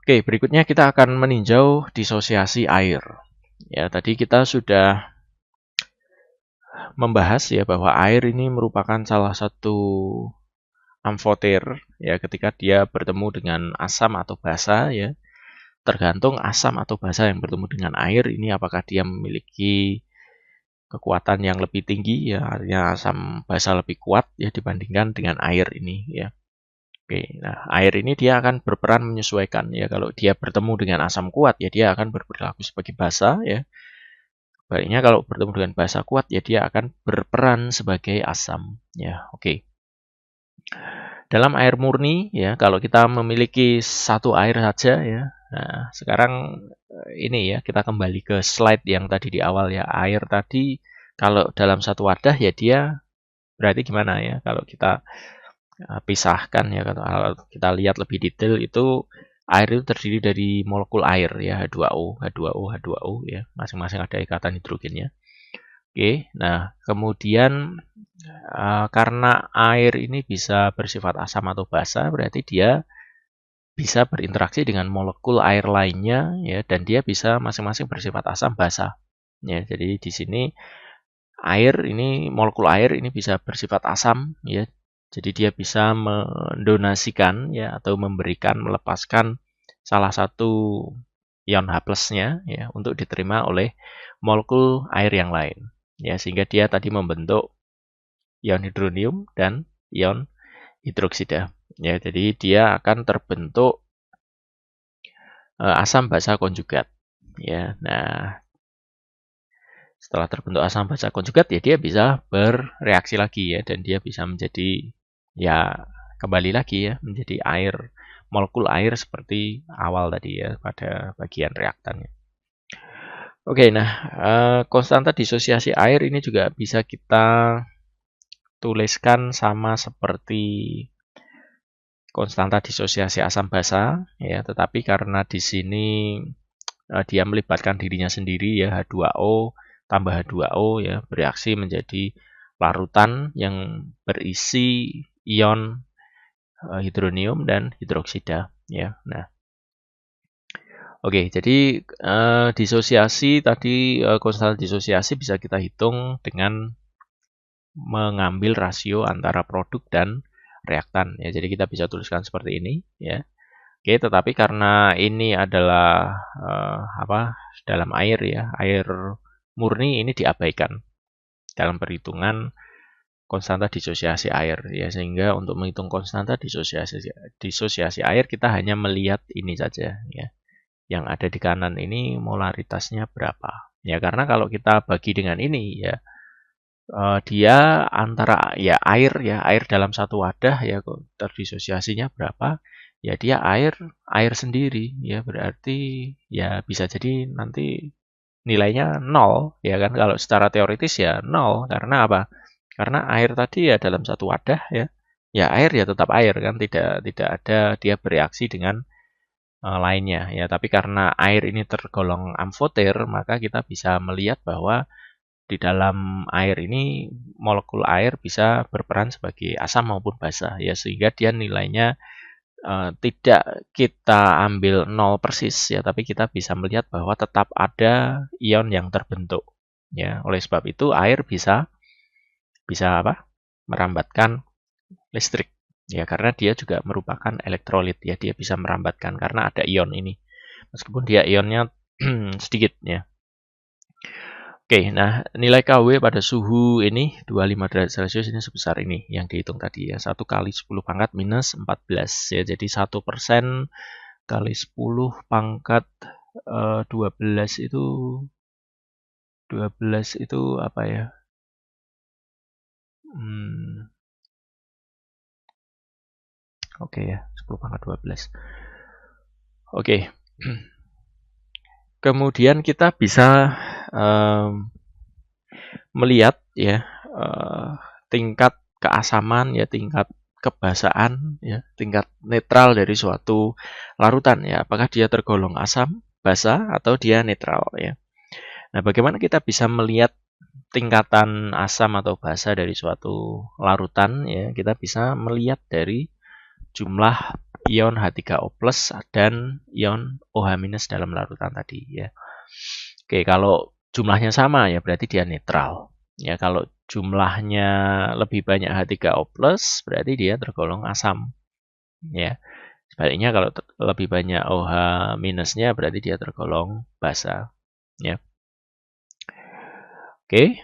Oke, berikutnya kita akan meninjau disosiasi air. Ya, tadi kita sudah membahas ya bahwa air ini merupakan salah satu amfoter ya ketika dia bertemu dengan asam atau basa ya. Tergantung asam atau basa yang bertemu dengan air ini apakah dia memiliki kekuatan yang lebih tinggi ya, artinya asam basa lebih kuat ya dibandingkan dengan air ini ya. Oke, nah air ini dia akan berperan menyesuaikan ya. Kalau dia bertemu dengan asam kuat ya dia akan berperilaku sebagai basa ya. Baiknya kalau bertemu dengan basa kuat ya dia akan berperan sebagai asam ya. Oke. Dalam air murni ya kalau kita memiliki satu air saja ya. Nah, sekarang ini ya kita kembali ke slide yang tadi di awal ya. Air tadi kalau dalam satu wadah ya dia berarti gimana ya? Kalau kita pisahkan ya kalau kita lihat lebih detail itu air itu terdiri dari molekul air ya H2O, H2O, H2O ya, masing-masing ada ikatan hidrogennya. Oke, nah kemudian karena air ini bisa bersifat asam atau basa, berarti dia bisa berinteraksi dengan molekul air lainnya ya dan dia bisa masing-masing bersifat asam basa. Ya, jadi di sini air ini molekul air ini bisa bersifat asam ya. Jadi dia bisa mendonasikan ya atau memberikan melepaskan salah satu ion H+-nya ya untuk diterima oleh molekul air yang lain. Ya, sehingga dia tadi membentuk ion hidronium dan ion hidroksida. Ya, jadi dia akan terbentuk asam basa konjugat. Ya, nah setelah terbentuk asam basa konjugat ya dia bisa bereaksi lagi ya dan dia bisa menjadi ya kembali lagi ya menjadi air molekul air seperti awal tadi ya pada bagian reaktannya. Oke, nah konstanta disosiasi air ini juga bisa kita tuliskan sama seperti konstanta disosiasi asam basa ya, tetapi karena di sini dia melibatkan dirinya sendiri ya H2O tambah H2O ya bereaksi menjadi larutan yang berisi ion hidronium dan hidroksida ya. Nah, oke, jadi disosiasi tadi konstanta disosiasi bisa kita hitung dengan mengambil rasio antara produk dan reaktan ya. Jadi kita bisa tuliskan seperti ini ya. Oke, tetapi karena ini adalah dalam air ya, air murni ini diabaikan dalam perhitungan konstanta disosiasi air ya, sehingga untuk menghitung konstanta disosiasi air kita hanya melihat ini saja ya. Yang ada di kanan ini molaritasnya berapa. Ya, karena kalau kita bagi dengan ini ya dia antara ya air dalam satu wadah ya terdisosiasinya berapa ya dia air sendiri ya berarti ya bisa jadi nanti nilainya 0 ya kan kalau secara teoritis ya 0 karena apa? Karena air tadi ya dalam satu wadah ya air ya tetap air kan tidak ada dia bereaksi dengan lainnya ya tapi karena air ini tergolong amfoter maka kita bisa melihat bahwa di dalam air ini molekul air bisa berperan sebagai asam maupun basa ya sehingga dia nilainya tidak kita ambil 0 persis ya tapi kita bisa melihat bahwa tetap ada ion yang terbentuk ya oleh sebab itu air bisa apa merambatkan listrik ya karena dia juga merupakan elektrolit ya dia bisa merambatkan karena ada ion ini meskipun dia ionnya sedikit ya. Oke, nah nilai KW pada suhu ini 25 derajat Celcius ini sebesar ini yang dihitung tadi ya. 1 kali 10 pangkat minus 14 ya. Jadi 1% kali 10 pangkat 12 itu apa ya? Oke ya, 10 pangkat 12. Oke. Kemudian kita bisa melihat ya tingkat keasaman ya, tingkat kebasaan ya, tingkat netral dari suatu larutan ya. Apakah dia tergolong asam, basa atau dia netral ya. Nah, bagaimana kita bisa melihat tingkatan asam atau basa dari suatu larutan ya? Kita bisa melihat dari jumlah ion H3O+ dan ion OH- dalam larutan tadi ya. Oke, kalau jumlahnya sama ya berarti dia netral. Ya, kalau jumlahnya lebih banyak H3O+, berarti dia tergolong asam. Ya. Sebaliknya kalau lebih banyak OH- berarti dia tergolong basa. Ya. Oke.